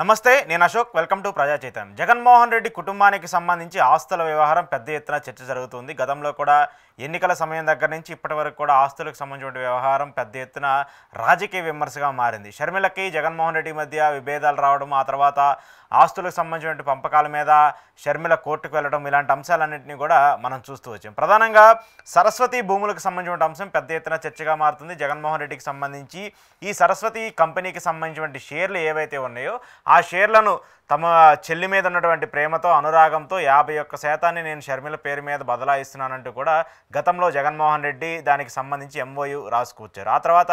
నమస్తే, నేను Ashok. Welcome to ప్రజా చైతన్యం. జగన్మోహన్ రెడ్డి కుటుంబానికి సంబంధించి ఆస్తుల వ్యవహారం పెద్ద ఎత్తున చర్చ జరుగుతుంది. గతంలో కూడా ఎన్నికల సమయం దగ్గర నుంచి ఇప్పటి వరకు కూడా ఆస్తులకు సంబంధించిన వ్యవహారం పెద్ద ఎత్తున రాజకీయ విమర్శగా మారింది. షర్మిలకి జగన్మోహన్ రెడ్డి మధ్య విభేదాలు రావడం, ఆ తర్వాత ఆస్తులకు సంబంధించిన పంపకాల మీద షర్మిల కోర్టుకు వెళ్ళడం, ఇలాంటి అంశాలన్నింటినీ కూడా మనం చూస్తూ వచ్చాం. ప్రధానంగా సరస్వతి భూములకు సంబంధించిన అంశం పెద్ద ఎత్తున చర్చగా మారుతుంది. జగన్మోహన్ రెడ్డికి సంబంధించి ఈ సరస్వతి కంపెనీకి సంబంధించిన షేర్లు ఏవైతే ఉన్నాయో ఆ షేర్లను తమ చెల్లి మీద ఉన్నటువంటి ప్రేమతో, అనురాగంతో 51% నేను షర్మిల పేరు మీద బదలాయిస్తున్నానంటూ కూడా గతంలో జగన్మోహన్ రెడ్డి దానికి సంబంధించి ఎంఓయూ రాసుకొచ్చారు. ఆ తర్వాత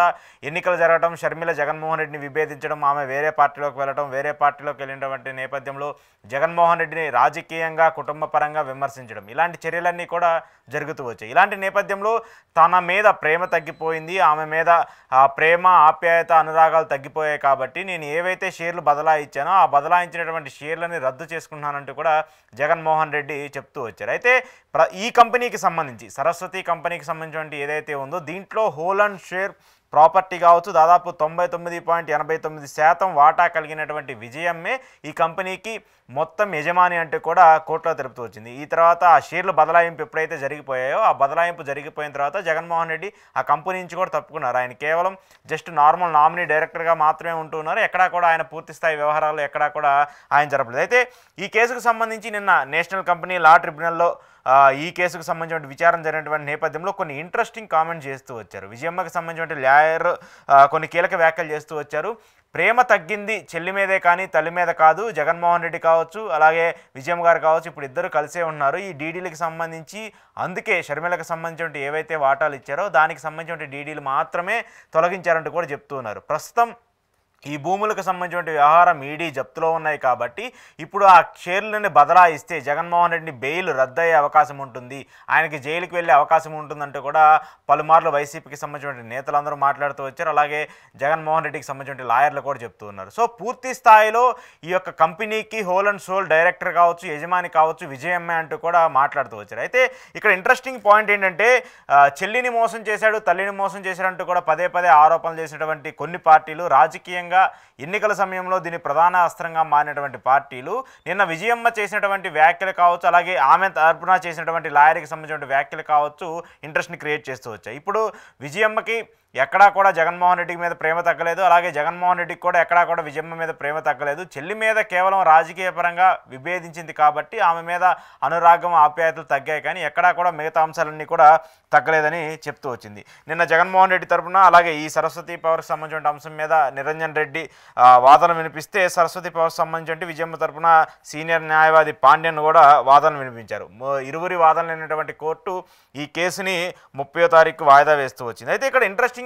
ఎన్నికలు జరగడం, షర్మిల జగన్మోహన్ రెడ్డిని విభేదించడం, ఆమె వేరే పార్టీలోకి వెళ్ళడం, వేరే పార్టీలోకి వెళ్ళినటువంటి నేపథ్యంలో జగన్మోహన్ రెడ్డిని రాజకీయంగా, కుటుంబ పరంగా విమర్శించడం, ఇలాంటి చర్యలన్నీ కూడా జరుగుతూ వచ్చాయి. ఇలాంటి నేపథ్యంలో తన మీద ప్రేమ తగ్గిపోయింది, ఆమె మీద ప్రేమ, ఆప్యాయత, అనురాగాలు తగ్గిపోయాయి కాబట్టి నేను ఏవైతే షేర్లు బదలాయించానో ఆ బదలాయించినటువంటి షేర్లని రద్దు చేసుకుంటున్నానంటూ కూడా జగన్మోహన్ రెడ్డి చెప్తూ వచ్చారు. అయితే ఈ కంపెనీకి సంబంధించి, సరస్వతి కంపెనీకి సంబంధించినటువంటి ఏదైతే ఉందో దీంట్లో హోల్ అండ్ షేర్ ప్రాపర్టీ కావచ్చు, దాదాపు 99.89% వాటా కలిగినటువంటి విజయమ్మే ఈ కంపెనీకి మొత్తం యజమాని అంటూ కూడా కోర్టులో తెలుపుతూ వచ్చింది. ఈ తర్వాత ఆ షేర్లు బదలాయింపు ఎప్పుడైతే జరిగిపోయాయో ఆ బదలాయింపు జరిగిపోయిన తర్వాత జగన్మోహన్ రెడ్డి ఆ కంపెనీ నుంచి కూడా తప్పుకున్నారు. ఆయన కేవలం జస్ట్ నార్మల్ నామినీ డైరెక్టర్గా మాత్రమే ఉంటున్నారు. ఎక్కడా కూడా ఆయన పూర్తిస్థాయి వ్యవహారాలు ఎక్కడా కూడా ఆయన జరపలేదు. అయితే ఈ కేసుకు సంబంధించి నిన్న నేషనల్ కంపెనీ లా ట్రిబ్యునల్లో ఈ కేసుకు సంబంధించిన విచారణ జరిగినటువంటి నేపథ్యంలో కొన్ని ఇంట్రెస్టింగ్ కామెంట్స్ చేస్తూ వచ్చారు. విజయమ్మకి సంబంధించిన లాయర్ కొన్ని కీలక వ్యాఖ్యలు చేస్తూ వచ్చారు. ప్రేమ తగ్గింది చెల్లి మీదే కానీ తల్లి మీద కాదు. జగన్మోహన్ రెడ్డి కావచ్చు, అలాగే విజయమ్మ గారు కావచ్చు, ఇప్పుడు ఇద్దరు కలిసే ఉన్నారు. ఈ డీడీలకు సంబంధించి అందుకే షర్మిలకు సంబంధించిన ఏవైతే వాటాలు ఇచ్చారో దానికి సంబంధించిన డీడీలు మాత్రమే తొలగించారంటూ కూడా చెప్తూ ఉన్నారు. ప్రస్తుతం ఈ భూములకు సంబంధించిన వ్యవహారం ఈడీ జప్తులో ఉన్నాయి కాబట్టి ఇప్పుడు ఆ షేర్లని బదలాయిస్తే జగన్మోహన్ రెడ్డిని బెయిల్ రద్దయ్యే అవకాశం ఉంటుంది, ఆయనకి జైలుకి వెళ్ళే అవకాశం ఉంటుందంటూ కూడా పలుమార్లు వైసీపీకి సంబంధించిన నేతలందరూ మాట్లాడుతూ వచ్చారు. అలాగే జగన్మోహన్ రెడ్డికి సంబంధించిన లాయర్లు కూడా చెప్తూ ఉన్నారు. సో పూర్తి స్థాయిలో ఈ యొక్క కంపెనీకి హోల్ అండ్ సోల్ డైరెక్టర్ కావచ్చు, యజమాని కావచ్చు విజయమ్మే అంటూ కూడా మాట్లాడుతూ వచ్చారు. అయితే ఇక్కడ ఇంట్రెస్టింగ్ పాయింట్ ఏంటంటే చెల్లిని మోసం చేశాడు, తల్లిని మోసం చేశాడంటూ కూడా పదే పదే ఆరోపణలు చేసినటువంటి కొన్ని పార్టీలు, రాజకీయంగా ఎన్నికల సమయంలో దీని ప్రధాన అస్త్రంగా మారినటువంటి పార్టీలు నిన్న విజయమ్మ చేసినటువంటి వ్యాఖ్యలు కావచ్చు, అలాగే ఆమె తరపున చేసినటువంటి లాయర్కి సంబంధించిన వ్యాఖ్యలు కావచ్చు ఇంట్రెస్ట్ని క్రియేట్ చేస్తూ వచ్చాయి. ఇప్పుడు విజయమ్మకి ఎక్కడా కూడా జగన్మోహన్ రెడ్డి మీద ప్రేమ తగ్గలేదు, అలాగే జగన్మోహన్ రెడ్డికి కూడా ఎక్కడా కూడా విజయమ్మ మీద ప్రేమ తగ్గలేదు. చెల్లి మీద కేవలం రాజకీయ పరంగా విభేదించింది కాబట్టి ఆమె మీద అనురాగం, ఆప్యాయతలు తగ్గాయి, కానీ ఎక్కడా కూడా మిగతా అంశాలన్నీ కూడా తగ్గలేదని చెప్తూ వచ్చింది. నిన్న జగన్మోహన్ రెడ్డి తరపున అలాగే ఈ సరస్వతి పవర్కి సంబంధించిన అంశం మీద నిరంజన్ రెడ్డి వాదనలు వినిపిస్తే, సరస్వతి పవర్కి సంబంధించి విజయమ్మ తరపున సీనియర్ న్యాయవాది పాండ్యన్ కూడా వాదనలు వినిపించారు. ఇరువురి వాదనలు అయినటువంటి కోర్టు ఈ కేసుని 30వ తారీఖు వాయిదా వేస్తూ వచ్చింది. అయితే ఇక్కడ ఇంట్రెస్టింగ్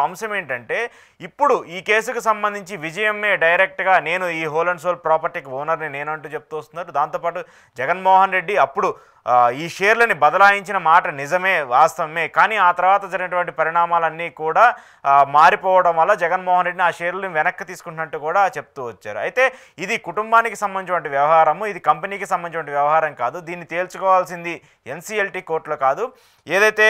అంశం ఏంటంటే ఇప్పుడు ఈ కేసుకు సంబంధించి విజయమ్మే డైరెక్ట్గా నేను ఈ హోల్ అండ్ సోల్ ప్రాపర్టీకి ఓనర్ని నేనంటూ చెప్తూ వస్తున్నారు. దాంతోపాటు జగన్మోహన్ రెడ్డి అప్పుడు ఈ షేర్లని బదలాయించిన మాట నిజమే, వాస్తవమే, కానీ ఆ తర్వాత జరిగినటువంటి పరిణామాలన్నీ కూడా మారిపోవడం వల్ల జగన్మోహన్ రెడ్డిని ఆ షేర్లను వెనక్కి తీసుకుంటున్నట్టు కూడా చెప్తూ వచ్చారు. అయితే ఇది కుటుంబానికి సంబంధించిన వ్యవహారము, ఇది కంపెనీకి సంబంధించిన వ్యవహారం కాదు. దీన్ని తేల్చుకోవాల్సింది ఎన్సీఎల్టీ కోర్టులో కాదు, ఏదైతే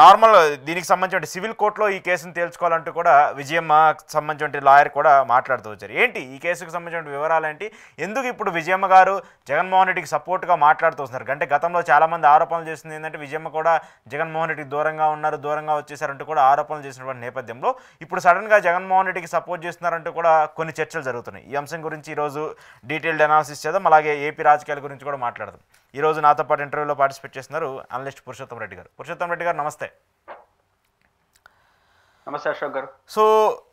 నార్మల్ దీనికి సంబంధించిన సివిల్ కోర్టులో ఈ కేసును తేల్చుకోవాలంటూ కూడా విజయమ్మ సంబంధించిన లాయర్ కూడా మాట్లాడుతూ వచ్చారు. ఏంటి ఈ కేసుకు సంబంధించిన వివరాలు ఏంటి, ఎందుకు ఇప్పుడు విజయమ్మ గారు జగన్మోహన్ రెడ్డికి సపోర్ట్గా మాట్లాడుతూ వస్తున్నారు అంటే గతంలో చాలామంది ఆరోపణలు చేస్తుంది ఏంటంటే విజయమ్మ కూడా జగన్మోహన్ రెడ్డికి దూరంగా ఉన్నారు, దూరంగా వచ్చేసారంటూ కూడా ఆరోపణలు చేసినటువంటి నేపథ్యంలో ఇప్పుడు సడన్గా జగన్మోహన్ రెడ్డికి సపోర్ట్ చేస్తున్నారంటూ కూడా కొన్ని చర్చలు జరుగుతున్నాయి. ఈ అంశం గురించి ఈరోజు డీటెయిల్డ్ అనాలిసిస్ చేద్దాం, అలాగే ఏపీ రాజకీయాల గురించి కూడా మాట్లాడదాం. ఈరోజు నాతో పాటు ఇంటర్వ్యూలో పార్టిసిపేట్ చేస్తున్నారు అనలిస్ట్ పురుషోత్తం రెడ్డి గారు. పురుషోత్తం రెడ్డి గారు నమస్తే. నమస్తే అశోక్ గారు. సో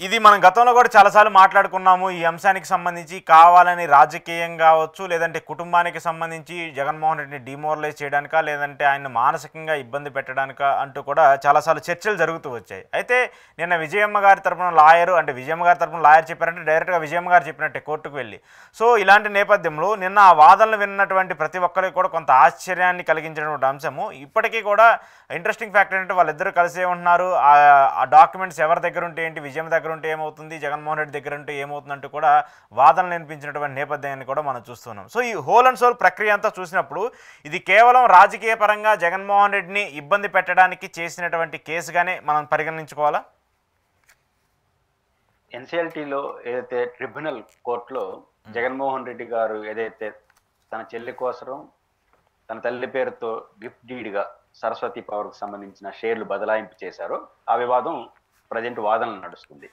ఇది మనం గతంలో కూడా చాలాసార్లు మాట్లాడుకున్నాము. ఈ అంశానికి సంబంధించి కావాలని రాజకీయం కావచ్చు, లేదంటే కుటుంబానికి సంబంధించి జగన్మోహన్ రెడ్డిని డిమోరలైజ్ చేయడానికా, లేదంటే ఆయన మానసికంగా ఇబ్బంది పెట్టడానికా అంటూ కూడా చాలాసార్లు చర్చలు జరుగుతూ వచ్చాయి. అయితే నిన్న విజయమ్మ గారి తరపున లాయరు, అంటే విజయమ్మ గారి తరపున లాయర్ చెప్పారంటే డైరెక్ట్గా విజయమ్మ గారు చెప్పినట్టే కోర్టుకు వెళ్ళి. సో ఇలాంటి నేపథ్యంలో నిన్న ఆ వాదనలు విన్నటువంటి ప్రతి ఒక్కరికి కూడా కొంత ఆశ్చర్యాన్ని కలిగించినటువంటి అంశము. ఇప్పటికీ కూడా ఇంట్రెస్టింగ్ ఫ్యాక్టర్ ఏంటంటే వాళ్ళిద్దరూ కలిసే ఉంటున్నారు. ఆ డాక్యుమెంట్స్ ఎవరి దగ్గర ఉంటే ఏంటి, విజయం దగ్గర ఉంటే ఏమవుతుంది, జగన్మోహన్ రెడ్డి దగ్గర ఉంటే ఏమవుతుందంటూ కూడా వాదనలు వినిపించినటువంటి నేపథ్యాన్ని కూడా మనం చూస్తున్నాం. సో ఈ హోల్ అండ్ సోల్ ప్రక్రియ అంతా చూసినప్పుడు ఇది కేవలం రాజకీయ పరంగా జగన్మోహన్ రెడ్డిని ఇబ్బంది పెట్టడానికి చేసినటువంటి కేసుగానే మనం పరిగణించుకోవాలా? ఎన్సీఎల్టీలో ఏదైతే ట్రిబ్యునల్ కోర్టులో జగన్మోహన్ రెడ్డి గారు ఏదైతే తన చెల్లి కోసం తన తల్లి పేరుతో గిఫ్ట్ డీడ్గా సరస్వతి పవర్కు సంబంధించిన షేర్లు బదలాయింపు చేశారో ఆ వివాదం ప్రజెంట్ వాదనలు నడుస్తుంది.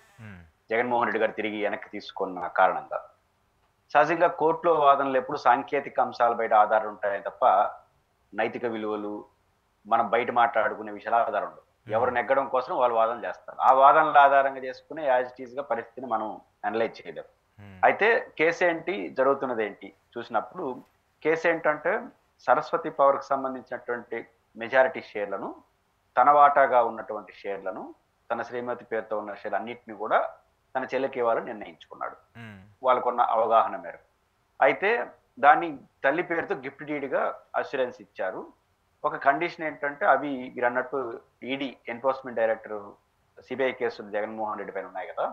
జగన్మోహన్ రెడ్డి గారు తిరిగి వెనక్కి తీసుకున్న కారణంగా. సహజంగా కోర్టులో వాదనలు ఎప్పుడు సాంకేతిక అంశాలు బయట ఆధారం ఉంటాయి తప్ప నైతిక విలువలు మనం బయట మాట్లాడుకునే విషయాల ఆధారం ఉండవు. ఎవరు నెగ్గడం కోసం వాళ్ళు వాదన చేస్తారు. ఆ వాదనల ఆధారంగా చేసుకునే యాజ్ ఇట్ ఈస్ గా పరిస్థితిని మనం అనలైజ్ చేయలేం. అయితే కేసు ఏంటి, జరుగుతున్నది ఏంటి చూసినప్పుడు కేసు ఏంటంటే సరస్వతి పవర్ కు సంబంధించినటువంటి మెజారిటీ షేర్లను, తన వాటాగా ఉన్నటువంటి షేర్లను, తన శ్రీమతి పేరుతో ఉన్న షేర్లు అన్నింటినీ కూడా తన చెల్లికి ఇవ్వాలని నిర్ణయించుకున్నాడు వాళ్ళకున్న అవగాహన మేరకు. అయితే దాన్ని తల్లి పేరుతో గిఫ్ట్ డీడ్గా అష్యూరెన్స్ ఇచ్చారు. ఒక కండిషన్ ఏంటంటే అవి మీరు అన్నట్టు ఈడీ ఎన్ఫోర్స్మెంట్ డైరెక్టర్ సిబిఐ కేసులు జగన్మోహన్ రెడ్డి పైన ఉన్నాయి కదా,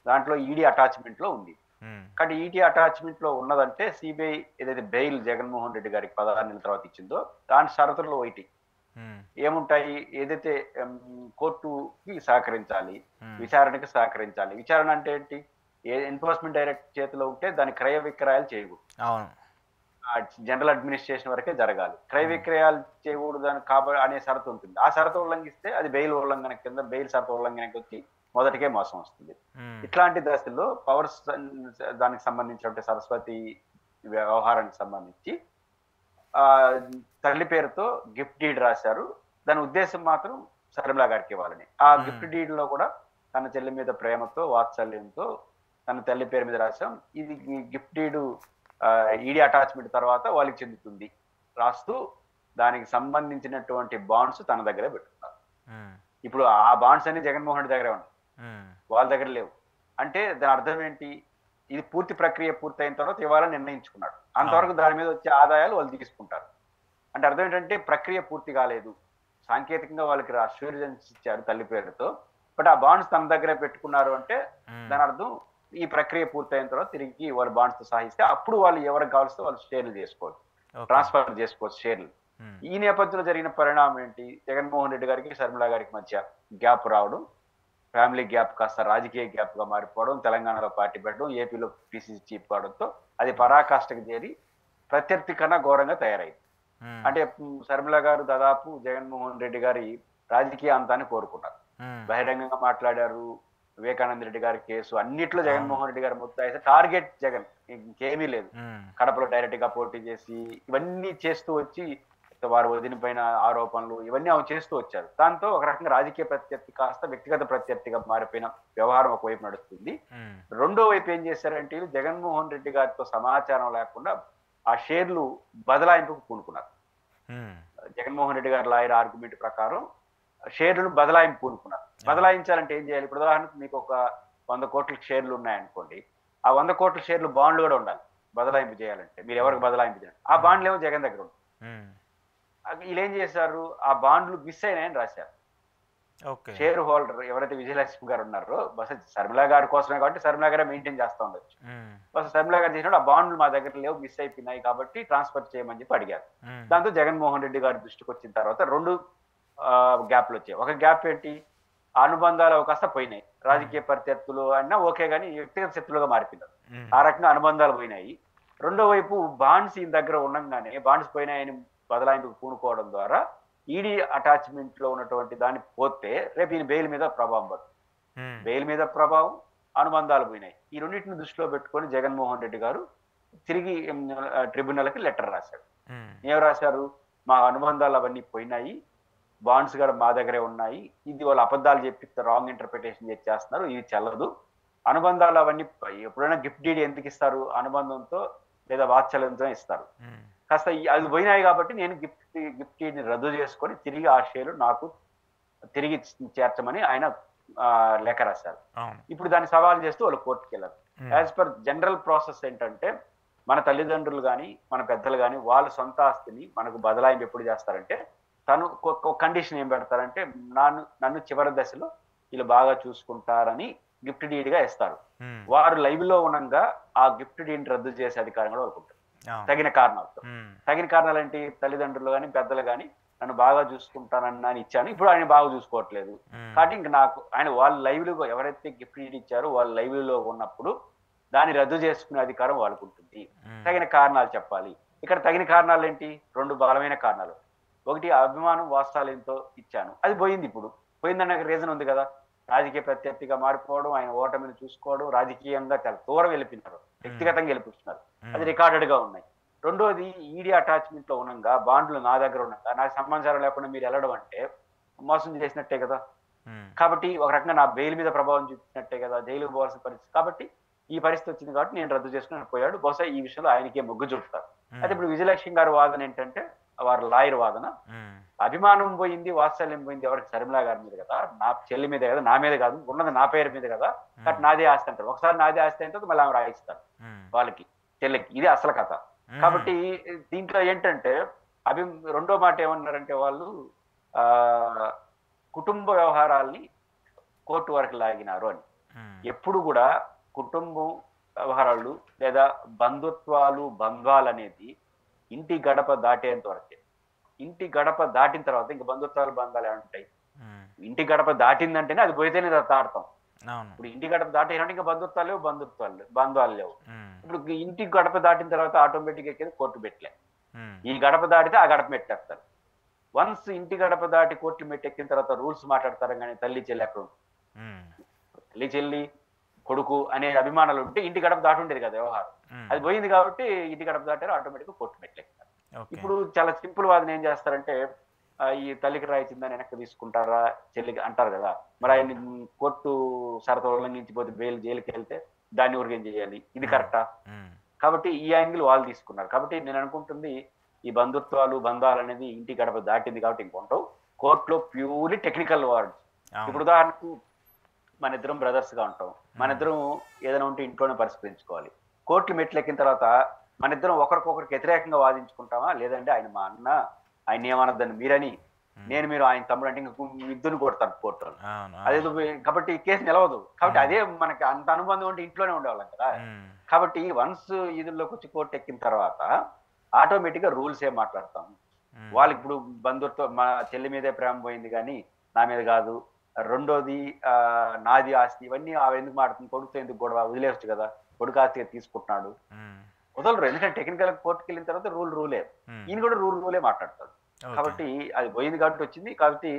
దాంట్లో ఈడీ అటాచ్మెంట్ లో ఉంది. కానీ ఈడీ అటాచ్మెంట్ లో ఉన్నదంటే సిబిఐ ఏదైతే బెయిల్ జగన్మోహన్ రెడ్డి గారికి 16 నెలల తర్వాత ఇచ్చిందో దాని షరతుల్లో ఒకటి ఏముంటాయి, ఏదైతే కోర్టుకి సహకరించాలి, విచారణకి సహకరించాలి. విచారణ అంటే ఏంటి, ఎన్ఫోర్స్మెంట్ డైరెక్టర్ చేతిలో ఉంటే దాని క్రయ విక్రయాలు చేయకూడదు, జనరల్ అడ్మినిస్ట్రేషన్ వరకే జరగాలి. క్రయ విక్రయాలు చేయకూడదు అని అనే షరతు ఉంటుంది. ఆ షరతు ఉల్లంఘిస్తే అది బెయిల్ ఉల్లంఘన కింద, బెయిల్ షరతు ఉల్లంఘనకి వచ్చి మొదటికే మోసం వస్తుంది. ఇట్లాంటి దశల్లో పవర్స్ దానికి సంబంధించిన సరస్వతి వ్యవహారానికి సంబంధించి తల్లి పేరుతో గిఫ్ట్ డీడ్ రాశారు. దాని ఉద్దేశం మాత్రం శర్మిలా గారికి ఇవ్వాలని. ఆ గిఫ్ట్ డీడ్ లో కూడా తన చెల్లి మీద ప్రేమతో, వాత్సల్యంతో తన తల్లి పేరు మీద రాశాం. ఇది గిఫ్ట్ డీడ్ ఈడీ అటాచ్మెంట్ తర్వాత వాళ్ళకి చెందుతుంది రాస్తూ దానికి సంబంధించినటువంటి బాండ్స్ తన దగ్గరే పెట్టుకున్నారు. ఇప్పుడు ఆ బాండ్స్ అన్ని జగన్మోహన్ రెడ్డి దగ్గరే ఉన్నాయి, వాళ్ళ దగ్గర లేవు. అంటే దాని అర్థం ఏంటి, ఇది పూర్తి ప్రక్రియ పూర్తయిన తర్వాత ఇవ్వాలని నిర్ణయించుకున్నాడు. అంతవరకు దాని మీద వచ్చే ఆదాయాలు వాళ్ళు తీసుకుంటారు. అంటే అర్థం ఏంటంటే ప్రక్రియ పూర్తి కాలేదు, సాంకేతికంగా వాళ్ళకి అష్యూరెన్స్ ఇచ్చారు తల్లి పేరుతో, బట్ ఆ బాండ్స్ తన దగ్గరే పెట్టుకున్నారు. అంటే దాని అర్థం ఈ ప్రక్రియ పూర్తయిన తర్వాత తిరిగి వాళ్ళు బాండ్స్ తో సాగిస్తే అప్పుడు వాళ్ళు ఎవరికి కావాల్సి వాళ్ళు షేర్లు చేసుకోవచ్చు, ట్రాన్స్ఫర్ చేసుకోవచ్చు షేర్లు. ఈ నేపథ్యంలో జరిగిన పరిణామం ఏంటి, జగన్మోహన్ రెడ్డి గారికి షర్మిలా గారికి మధ్య గ్యాప్ రావడం, ఫ్యామిలీ గ్యాప్ కాస్త రాజకీయ గ్యాప్ గా మారిపోవడం, తెలంగాణలో పార్టీ పెట్టడం, ఏపీలో పిసిసి చీఫ్ కావడంతో అది పరాకాష్ఠకు చేరి ప్రత్యర్థి కన్నా ఘోరంగా తయారైంది. అంటే షర్మిలా గారు దాదాపు జగన్మోహన్ రెడ్డి గారి రాజకీయ అంతాన్ని కోరుకున్నారు. బహిరంగంగా మాట్లాడారు. వివేకానంద రెడ్డి గారి కేసు అన్నిట్లో జగన్మోహన్ రెడ్డి గారు ముద్దాయితే టార్గెట్ జగన్, ఇంకేమీ లేదు. కడపలో డైరెక్ట్ గా పోటీ చేసి ఇవన్నీ చేస్తూ వచ్చి వారు వదిన పైన ఆరోపణలు ఇవన్నీ ఆమె చేస్తూ వచ్చారు. దాంతో ఒక రకంగా రాజకీయ ప్రత్యర్థి కాస్త వ్యక్తిగత ప్రత్యర్థిగా మారిపోయిన వ్యవహారం ఒకవైపు నడుస్తుంది. రెండో వైపు ఏం చేశారంటే జగన్మోహన్ రెడ్డి గారితో సమాచారం లేకుండా ఆ షేర్లు బదలాయింపుకు పూనుకున్నారు. జగన్మోహన్ రెడ్డి గారి లాయర్ ఆర్గ్యుమెంట్ ప్రకారం షేర్లను బదలాయింపు పూనుకున్నారు. బదలాయించాలంటే ఏం చేయాలి, ఇప్పుడు ఉదాహరణకు మీకు ఒక 100 కోట్ల షేర్లు ఉన్నాయనుకోండి, ఆ 100 కోట్ల షేర్లు బాండ్లు కూడా ఉండాలి బదలాయింపు చేయాలంటే. మీరు ఎవరికి బదలాయింపు చేయాలి, ఆ బాండ్లు ఏమో జగన్ దగ్గర ఉంది. వీళ్ళు ఏం చేశారు, ఆ బాండ్లు మిస్ అయినాయని రాశారు. షేర్ హోల్డర్ ఎవరైతే విజయలక్ష్మి గారు ఉన్నారో, బస్ శర్మిలా గారి కోసమే కాబట్టి శర్మిలా గారే మెయింటైన్ చేస్తూ ఉండొచ్చు. బస్ శర్మిలా గారు చేసినప్పుడు ఆ బాండ్లు మా దగ్గర లేవు, మిస్ అయిపోయినాయి కాబట్టి ట్రాన్స్ఫర్ చేయమని చెప్పి అడిగారు. దాంతో జగన్మోహన్ రెడ్డి గారి దృష్టికి వచ్చిన తర్వాత 2 గ్యాప్లు వచ్చాయి. ఒక గ్యాప్ ఏంటి, అనుబంధాలు కాస్త పోయినాయి. రాజకీయ ప్రత్యర్థులు అయినా ఓకే కానీ వ్యక్తిగత శత్రులుగా మారిపోయినారు. ఆ రకంగా అనుబంధాలు పోయినాయి. రెండో వైపు బాండ్స్ ఈయన దగ్గర ఉండగానే బాండ్స్ పోయినాయని బదలాయింపుకు పూనుకోవడం ద్వారా ఈడీ అటాచ్మెంట్ లో ఉన్నటువంటి దాన్ని పోతే రేపు ఈయన బెయిల్ మీద ప్రభావం పడుతుంది. బెయిల్ మీద ప్రభావం, అనుబంధాలు పోయినాయి. ఈ రెండింటిని దృష్టిలో పెట్టుకొని జగన్మోహన్ రెడ్డి గారు తిరిగి ట్రిబ్యునల్ కి లెటర్ రాశారు. ఏం రాశారు, మా అనుబంధాలు అవన్నీ పోయినాయి, బాండ్స్ కూడా మా దగ్గరే ఉన్నాయి, ఇది వాళ్ళు అబద్ధాలు చెప్పి రాంగ్ ఇంటర్ప్రిటేషన్ చేస్తున్నారు, ఇది చెల్లదు. అనుబంధాలు అవన్నీ ఎప్పుడైనా గిఫ్ట్ డీడ్ ఎందుకు ఇస్తారు, అనుబంధంతో లేదా వాత్సల్యంతో ఇస్తారు. కాస్త అది పోయినాయి కాబట్టి నేను గిఫ్ట్ డీడ్ని రద్దు చేసుకొని తిరిగి ఆ షేరు నాకు తిరిగి చేర్చమని ఆయన లేఖ రాశారు. ఇప్పుడు దాన్ని సవాల్ చేస్తూ వాళ్ళు కోర్టుకి వెళ్ళారు. యాజ్ పర్ జనరల్ ప్రాసెస్ ఏంటంటే మన తల్లిదండ్రులు కానీ మన పెద్దలు కానీ వాళ్ళ సొంత ఆస్తిని మనకు బదలాయింపు ఎప్పుడు చేస్తారంటే తను కండిషన్ ఏం పెడతారంటే నన్ను చివరి దశలో వీళ్ళు బాగా చూసుకుంటారని గిఫ్ట్ డీడ్ గా ఇస్తారు. వారు లైవ్ లో ఉండగా ఆ గిఫ్ట్ డీడ్ రద్దు చేసే అధికారం కూడా వాళ్ళకు ఉంటుంది తగిన కారణాలతో. తగిన కారణాలు ఏంటి, తల్లిదండ్రులు కానీ పెద్దలు కానీ నన్ను బాగా చూసుకుంటానని ఇచ్చాను, ఇప్పుడు ఆయన బాగా చూసుకోవట్లేదు. కాబట్టి ఇంక నాకు ఆయన వాళ్ళు లైవ్లో ఎవరైతే గిఫ్ట్ డీడ్ ఇచ్చారో వాళ్ళు లైవ్లో ఉన్నప్పుడు దాన్ని రద్దు చేసుకునే అధికారం వాళ్ళకు ఉంటుంది. తగిన కారణాలు చెప్పాలి. ఇక్కడ తగిన కారణాలు ఏంటి? 2 బలమైన కారణాలు. ఒకటి, అభిమానం వాత్సల్యంతో ఇచ్చాను, అది పోయింది. ఇప్పుడు పోయిందన్న రీజన్ ఉంది కదా, రాజకీయ ప్రత్యర్థిగా మారిపోవడం, ఆయన ఓటమిని చూసుకోవడం, రాజకీయంగా చాలా దూరం వెళ్ళిపోయినారు, వ్యక్తిగతంగా వెళ్ళిపోతున్నారు, అది రికార్డెడ్ గా ఉన్నాయి. రెండోది, ఈడీ అటాచ్మెంట్ లో ఉండగా, బాండ్లు నా దగ్గర ఉండగా నాకు సమాచారం లేకుండా మీరు వెళ్ళడం అంటే మోసం చేసినట్టే కదా. కాబట్టి ఒక రకంగా నా బెయిల్ మీద ప్రభావం చూపించినట్టే కదా, జైలుకు పోవాల్సిన పరిస్థితి. కాబట్టి ఈ పరిస్థితి వచ్చింది కాబట్టి నేను రద్దు చేసుకుని పోయాడు. బహుశా ఈ విషయంలో ఆయనకే మొగ్గు చూపుతారు. అయితే ఇప్పుడు విజయలక్ష్మి గారి వాదన ఏంటంటే, వారి లాయర్ వాదన, అభిమానం పోయింది, వాత్సల్యం పోయింది ఎవరికి? శర్మిలా గారి మీద కదా, నా చెల్లి మీద కదా, నా మీద కాదు, ఉన్నది నా పేరు మీద కదా, కాబట్టి నాదే ఆస్తి అంటారు. ఒకసారి నాదే ఆస్తి అంటే మళ్ళీ ఆమె రాయిస్తారు వాళ్ళకి, చెల్లికి. ఇది అసలు కథ. కాబట్టి దీంట్లో ఏంటంటే రెండో మాట ఏమన్నారంటే వాళ్ళు ఆ కుటుంబ వ్యవహారాల్ని కోర్టు వరకు లాగినారు అని. ఎప్పుడు కూడా కుటుంబం వ్యవహారాలు లేదా బంధుత్వాలు, బంధాలు అనేది ఇంటి గడప దాటేంత వరకే. ఇంటి గడప దాటిన తర్వాత ఇంకా బంధుత్వాలు, బంధాలు ఏమంటాయి? ఇంటి గడప దాటిందంటేనే అది పోయితేనే దాడతాం. ఇప్పుడు ఇంటి గడప దాటేనంటే ఇంకా బంధుత్వాలు లేవు, బంధాలు లేవు. ఇప్పుడు ఇంటి గడప దాటిన తర్వాత ఆటోమేటిక్ ఎక్కేది కోర్టు మెట్లే. ఈ గడప దాటితే ఆ గడప మెట్టేస్తారు. వన్స్ ఇంటి గడప దాటి కోర్టు మెట్టెక్కిన తర్వాత రూల్స్ మాట్లాడతారు కానీ తల్లి చెల్లి ఎక్కడ ఉంటుంది? తల్లి చెల్లి కొడుకు అనే అభిమానాలు ఉంటే ఇంటి గడప దాటి ఉండేది కదా వ్యవహారం. అది పోయింది కాబట్టి ఇంటి గడప దాటారు, ఆటోమేటిక్ కోర్టు మెట్లెక్కారు. ఇప్పుడు చాలా సింపుల్ వాదన ఏం చేస్తారంటే, ఈ తల్లికి రాయిచిందని వెనక్కి తీసుకుంటారా చెల్లికి అంటారు కదా, మరి ఆయన కోర్టు షరతులు ఉల్లంఘించిపోతే జైలుకి వెళ్తే దాన్ని ఊరికేం చేయాలి? ఇది కరెక్టా? కాబట్టి ఈ యాంగిల్ వాళ్ళు తీసుకున్నారు. కాబట్టి నేను అనుకుంటుంది, ఈ బంధుత్వాలు, బంధాలు అనేది ఇంటి గడప దాటింది కాబట్టి ఇంకొంటావు. కోర్టులో ప్యూర్లీ టెక్నికల్ వర్డ్స్. ఇప్పుడు ఉదాహరణకు మన ఇద్దరం బ్రదర్స్ గా ఉంటాం, మన ఇద్దరం ఏదైనా ఉంటే ఇంట్లోనే పరిష్కరించుకోవాలి. కోర్టులు మెట్లెక్కిన తర్వాత మన ఇద్దరం ఒకరికొకరికి వ్యతిరేకంగా వాదించుకుంటామా? లేదంటే ఆయన మా అన్న, ఆయన ఏమన్నదని మీరని, మీరు ఆయన తమ్ముడు అంటే ఇంకా ఇద్దరు కొడతారు కోర్టులో. అదే కాబట్టి కేసు నిలవదు. కాబట్టి అదే మనకి అంత అనుబంధం ఉంటే ఇంట్లోనే ఉండేవాళ్ళం కదా. కాబట్టి వన్స్ ఈదుల్లోకి వచ్చి కోర్టు ఎక్కిన తర్వాత ఆటోమేటిక్ గా రూల్స్ ఏం మాట్లాడతాం. వాళ్ళకి ఇప్పుడు బంధుత్వం, మా చెల్లి మీదే ప్రేమ పోయింది కానీ నా మీద కాదు. రెండోది నాది ఆస్తి, ఇవన్నీ ఎందుకు మాట్లాడుతుంది? కొడుకుతో ఎందుకు గొడవ? వదిలేవచ్చు కదా, కొడుకు ఆస్తిగా తీసుకుంటున్నాడు, వదలరు. ఎందుకంటే టెక్నికల్ కోర్టుకి వెళ్ళిన తర్వాత రూలే. ఈయన కూడా రూలే మాట్లాడతాడు. కాబట్టి అది పోయింది కాబట్టి వచ్చింది. కాబట్టి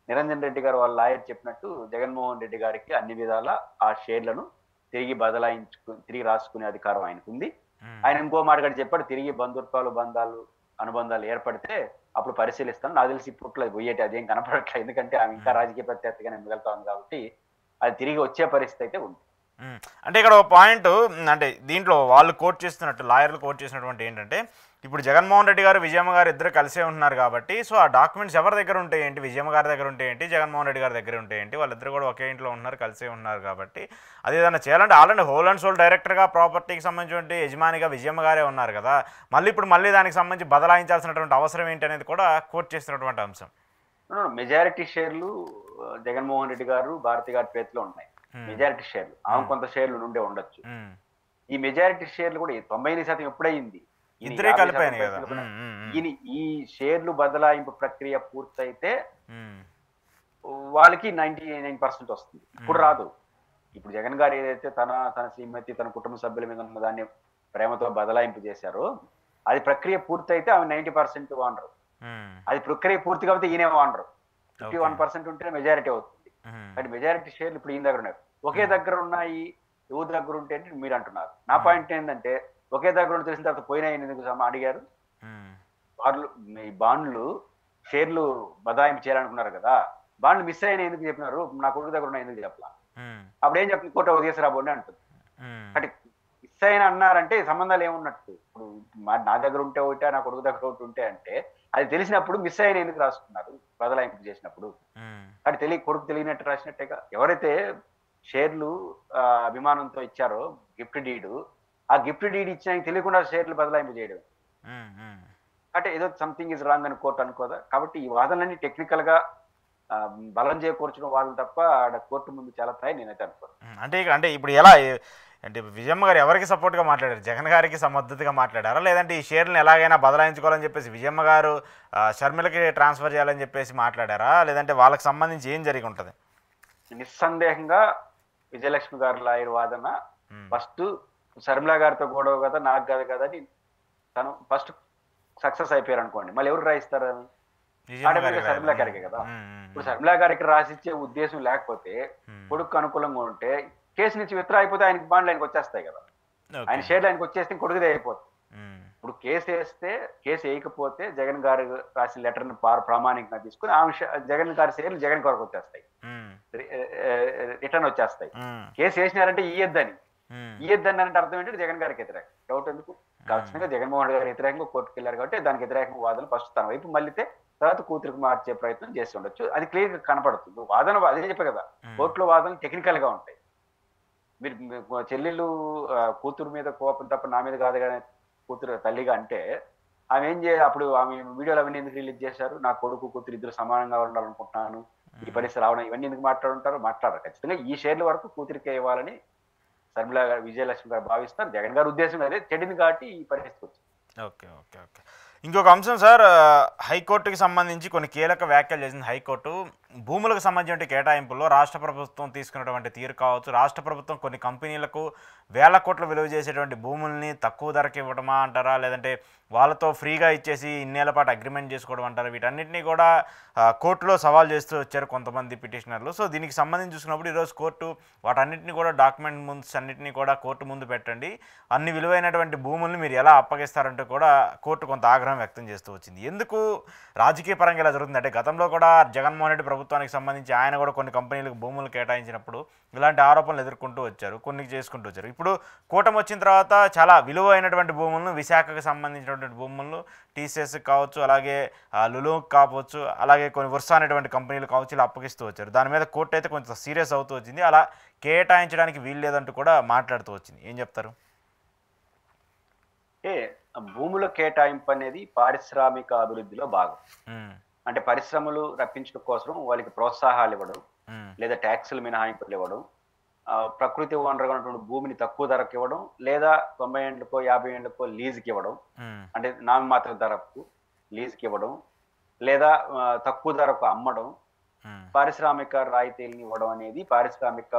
నిరంజన్ రెడ్డి గారు వాళ్ళ లాయర్ చెప్పినట్టు జగన్మోహన్ రెడ్డి గారికి అన్ని విధాల ఆ షేర్లను తిరిగి రాసుకునే అధికారం ఆయనకు ఉంది. ఆయన ఇంకో మాట కూడా చెప్పాడు, తిరిగి బంధుత్వాలు, అనుబంధాలు ఏర్పడితే అప్పుడు పరిశీలిస్తాను. నాకు తెలిసి ఇప్పట్లో పోయేటి అదేం కనపడట్లేదు, ఎందుకంటే ఆమె ఇంకా రాజకీయ ప్రత్యర్థిగానే మిగులుతా ఉంది కాబట్టి అది తిరిగి వచ్చే పరిస్థితి అయితే ఉంది. అంటే ఇక్కడ ఒక పాయింట్, అంటే దీంట్లో వాళ్ళు కోట్ చేస్తున్నట్టు, లాయర్లు కోట్ చేసినటువంటి ఏంటంటే, ఇప్పుడు జగన్మోహన్ రెడ్డి గారు, విజయమ్మ గారు ఇద్దరు కలిసే ఉంటున్నారు కాబట్టి, సో ఆ డాక్యుమెంట్స్ ఎవరి దగ్గర ఉంటాయి ఏంటి? విజయమ్మ గారి దగ్గర ఉంటాయి ఏంటి? జగన్మోహన్ రెడ్డి గారి దగ్గర ఉంటాయి ఏంటి? వాళ్ళిద్దరు కూడా ఒకే ఇంట్లో ఉన్నారు, కలిసే ఉన్నారు కాబట్టి అది ఏదైనా చేయాలంటే ఆల్రెడీ హోల్ అండ్ సోల్ డైరెక్టర్గా ప్రాపర్టీకి సంబంధించిన యజమానిగా విజయమ్మ గారే ఉన్నారు కదా, మళ్ళీ దానికి సంబంధించి బదలాయించాల్సినటువంటి అవసరం ఏంటి అనేది కూడా కోట్ చేస్తున్నటువంటి అంశం. మెజారిటీ షేర్లు జగన్మోహన్ రెడ్డి గారు, భారతి గారి చేతిలో ఉన్నాయి. మెజారిటీ షేర్లు ఆమె కొంత షేర్లు నుండే ఉండొచ్చు. ఈ మెజారిటీ షేర్లు కూడా 90% ఎప్పుడైంది? ఇద్దరే కలిపాయి కదా. ఈ షేర్లు బదలాయింపు ప్రక్రియ పూర్తయితే వాళ్ళకి 99% వస్తుంది. ఇప్పుడు రాదు. ఇప్పుడు జగన్ గారు ఏదైతే తన శ్రీమతి, తన కుటుంబ సభ్యుల మీద ఉన్న దాన్ని ప్రేమతో బదలాయింపు చేశారో, అది ప్రక్రియ పూర్తయితే ఆమె 90% వానరు. అది ప్రక్రియ పూర్తి కాబట్టి ఈయనే వానరు. 51% ఉంటే మెజారిటీ అవుతుంది. అంటే మెజారిటీ షేర్లు ఇప్పుడు ఈయన దగ్గర ఉన్నాయి. ఒకే దగ్గర ఉన్నాయి, ఎవరి దగ్గర ఉంటే మీరు అంటున్నారు. నా పాయింట్ ఏంటంటే, ఒకే దగ్గర ఉండి తెలిసిన తర్వాత పోయినా ఎందుకు అడిగారు? వాళ్ళు ఈ బాండ్లు షేర్లు బదలాయింపు చేయాలనుకున్నారు కదా, బాండ్లు మిస్ అయినా ఎందుకు చెప్పినారు? నా కొడుకు దగ్గర ఉన్నా ఎందుకు చెప్పలా? అప్పుడు ఏం చెప్తుంది? కోట తీసుకురాబోండి అంటుంది. అంటే మిస్ అయినా అన్నారంటే సంబంధాలు ఏమున్నట్టు? ఇప్పుడు నా దగ్గర ఉంటే ఒకటే, నా కొడుకు దగ్గర ఒకటి ఉంటే అంటే అది తెలిసినప్పుడు మిస్ అయిన ఎందుకు రాసుకున్నారు బదలాయింపు చేసినప్పుడు? అంటే కొడుకు తెలియనట్టు రాసినట్టేగా. ఎవరైతే షేర్లు అభిమానంతో ఇచ్చారో గిఫ్ట్ డీడ్, ఆ గిఫ్ట్ డీడ్ ఇచ్చిన తెలియకుండా షేర్లు బదలాయింపు చేయడం అంటే ఏదో సంథింగ్ ఇస్ రాంగ్ అని కోర్టు అనుకోదా? కాబట్టి ఈ వాదనలన్నీ టెక్నికల్ గా బలం చేకూర్చడం వాళ్ళు తప్ప ఆడ కోర్టు ముందు చాలా తాయి నేనైతే అనుకోను. అంటే ఇప్పుడు ఎలా అంటే విజయమ్మ గారు ఎవరికి సపోర్ట్గా మాట్లాడారు? జగన్ గారికి మద్దతుగా మాట్లాడారా, లేదంటే ఈ షేర్లను ఎలాగైనా బదలాయించుకోవాలని చెప్పేసి విజయమ్మ గారు షర్మిలకి ట్రాన్స్ఫర్ చేయాలని చెప్పేసి మాట్లాడారా, లేదంటే వాళ్ళకి సంబంధించి ఏం జరిగి ఉంటుంది? నిస్సందేహంగా విజయలక్ష్మి గారి లాయర్ వాదన ఫస్ట్ శర్మిల గారితో గొడవ కదా, నాకు కాదు కదా అని తను ఫస్ట్ సక్సెస్ అయిపోయారు అనుకోండి, మళ్ళీ ఎవరు రాయిస్తారు? ఆటోమేటిక్గా శర్మిల గారికి కదా. ఇప్పుడు శర్మిల గారికి రాసిచ్చే ఉద్దేశం లేకపోతే, కొడుకు అనుకూలంగా ఉంటే కేసు నుంచి విత్డ్రా అయిపోతే ఆయనకి బాండ్లు ఆయనకు వచ్చేస్తాయి కదా, ఆయన షేర్లు ఆయనకు వచ్చేస్తే కొడుకుదే అయిపోతుంది. ఇప్పుడు కేసు వేస్తే, కేసు వేయకపోతే జగన్ గారు రాసిన లెటర్ని ప్రామాణికంగా తీసుకుని జగన్ గారి షేర్లు జగన్ గారికి వచ్చేస్తాయి, రిటర్న్ వచ్చేస్తాయి. కేసు వేసినారంటే ఇయ్యద్దని అంటే అర్థం ఏంటంటే జగన్ గారికి వ్యతిరేకం. డౌట్ ఎందుకు? ఖచ్చితంగా జగన్మోహన్ గారి వ్యతిరేకంగా కోర్టుకు వెళ్ళారు కాబట్టి దానికి వ్యతిరేకంగా వాదనలు ఫస్ట్ తన వైపు మళ్ళీతే తర్వాత కూతురికి మార్చే ప్రయత్నం చేసి ఉండొచ్చు. అది క్లియర్ గా కనపడుతుంది. వాదన అదే చెప్పే కదా, కోర్టులో వాదనలు టెక్నికల్ గా ఉంటాయి. మీరు చెల్లెళ్ళు కూతురు మీద కోపం తప్ప నా మీద కాదు కానీ కూతురు తల్లిగా అంటే ఆమె ఏం అప్పుడు ఆమె వీడియోలు అవన్నీ ఎందుకు రిలీజ్ చేశారు? నా కొడుకు కూతురు ఇద్దరు సమానంగా ఉండాలనుకుంటున్నాను, ఈ పరిస్థితి రావడం, ఇవన్నీ ఎందుకు మాట్లాడరు? ఖచ్చితంగా ఈ షేర్ల వరకు కూతురికే ఇవ్వాలని శర్మిల గారు, విజయలక్ష్మి గారు భావిస్తారు. జగన్ గారి ఉద్దేశం అదే, చెడింది కాబట్టి ఈ పరిస్థితి వచ్చింది. ఓకే ఓకే ఓకే ఇంకొక అంశం సార్, హైకోర్టుకి సంబంధించి కొన్ని కీలక వ్యాఖ్యలు చేసింది హైకోర్టు. భూములకు సంబంధించిన కేటాయింపుల్లో రాష్ట్ర ప్రభుత్వం తీసుకున్నటువంటి తీరు కావచ్చు, రాష్ట్ర ప్రభుత్వం కొన్ని కంపెనీలకు వేల కోట్లు విలువ చేసేటువంటి భూముల్ని తక్కువ ధరకు ఇవ్వడమా అంటారా, లేదంటే వాళ్ళతో ఫ్రీగా ఇచ్చేసి ఇన్నేళ్ల పాటు అగ్రిమెంట్ చేసుకోవడం అంటారా, వీటన్నిటినీ కూడా కోర్టులో సవాల్ చేస్తూ వచ్చారు కొంతమంది పిటిషనర్లు. సో దీనికి సంబంధించి చూసుకున్నప్పుడు ఈరోజు కోర్టు వాటన్నిటిని కూడా డాక్యుమెంట్ అన్నింటినీ కూడా కోర్టు ముందు పెట్టండి, అన్ని విలువైనటువంటి భూముల్ని మీరు ఎలా అప్పగిస్తారంటూ కూడా కోర్టు కొంత ఆగ్రహం వ్యక్తం చేస్తూ వచ్చింది. ఎందుకు రాజకీయ పరంగా ఇలా జరుగుతుంది అంటే, గతంలో కూడా జగన్మోహన్ రెడ్డి ప్రభుత్వానికి సంబంధించి ఆయన కూడా కొన్ని కంపెనీలకు భూములు కేటాయించినప్పుడు ఇలాంటి ఆరోపణలు ఎదుర్కొంటూ వచ్చారు, కొన్ని చేసుకుంటూ వచ్చారు. ఇప్పుడు కూటమి వచ్చిన తర్వాత చాలా విలువైనటువంటి భూములను, విశాఖకు సంబంధించినటువంటి భూములను టీసీఎస్ కావచ్చు, అలాగే లులు కావచ్చు, అలాగే కొన్ని వర్ష అనేటువంటి కంపెనీలు కావచ్చు, ఇలా అప్పగిస్తూ వచ్చారు. దాని మీద కోర్టు అయితే కొంచెం సీరియస్ అవుతూ వచ్చింది, అలా కేటాయించడానికి వీలు లేదంటూ కూడా మాట్లాడుతూ వచ్చింది. ఏం చెప్తారు? భూముల కేటాయింపు అనేది పారిశ్రామిక అభివృద్ధిలో భాగం. అంటే పరిశ్రమలు రప్పించడం కోసం వాళ్ళకి ప్రోత్సాహాలు ఇవ్వడం, లేదా ట్యాక్సులు మినహాయింపులు ఇవ్వడం, ప్రకృతి వనరుగా ఉన్నటువంటి భూమిని తక్కువ ధరకు ఇవ్వడం, లేదా 90 ఏళ్ళకో 50 ఏళ్ళకో లీజుకి ఇవ్వడం, అంటే నామమాత్ర ధరకు లీజుకి ఇవ్వడం, లేదా తక్కువ ధరకు అమ్మడం, పారిశ్రామిక రాయితీలను ఇవ్వడం అనేది పారిశ్రామిక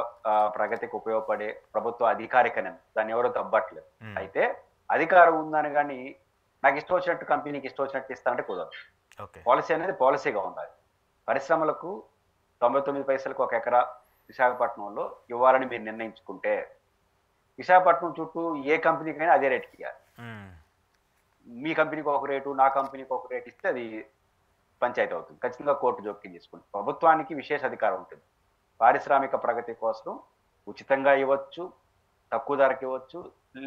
ప్రగతికి ఉపయోగపడే ప్రభుత్వ అధికారిక నిర్ణయం. దాన్ని ఎవరో తప్పట్లేదు. అయితే అధికారం ఉందని కానీ నాకు ఇష్టం వచ్చినట్టు కంపెనీకి ఇష్టం వచ్చినట్టు ఇస్తానంటే కుదరదు. పాలసీ అనేది పాలసీగా ఉండాలి. పరిశ్రమలకు 99 పైసలకు ఒక ఎకరా విశాఖపట్నంలో ఇవ్వాలని మీరు నిర్ణయించుకుంటే, విశాఖపట్నం చుట్టూ ఏ కంపెనీకైనా అదే రేటుకి ఇవ్వాలి. మీ కంపెనీకి ఒక రేటు, నా కంపెనీకి ఒక రేటు ఇస్తే అది పంచాయతీ అవుతుంది. ఖచ్చితంగా కోర్టు జోక్యం తీసుకుంటుంది. ప్రభుత్వానికి విశేష అధికారం ఉంటుంది. పారిశ్రామిక ప్రగతి కోసం ఉచితంగా ఇవ్వచ్చు, తక్కువ ధరకి ఇవ్వచ్చు,